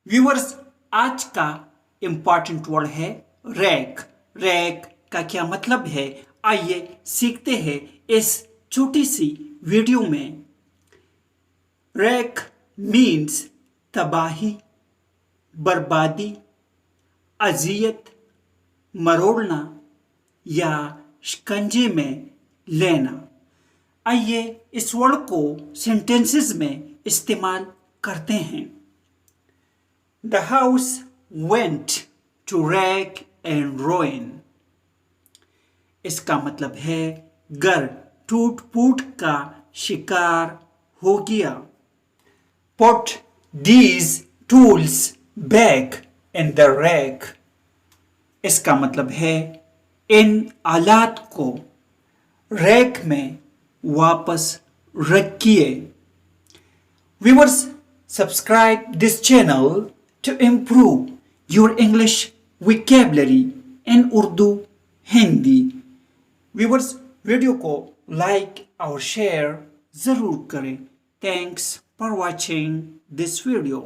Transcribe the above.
Viewers, आज का important word है रैक। रैक का क्या मतलब है, आइए सीखते हैं इस छोटी सी वीडियो में। रैक मीन्स तबाही, बर्बादी, अजियत, मरोड़ना या शिकंजे में लेना। आइए इस वर्ड को सेंटेंसेस में इस्तेमाल करते हैं। The house went to wreck and ruin. इसका मतलब है घर टूट फूट का शिकार हो गया। Put these tools back in the rack. इसका मतलब है इन आलात को रैक में वापस रखिए। Viewers, subscribe this channel to improve your English vocabulary in Urdu, Hindi. Viewers, video को लाइक और शेयर ज़रूर करें। Thanks for watching this video.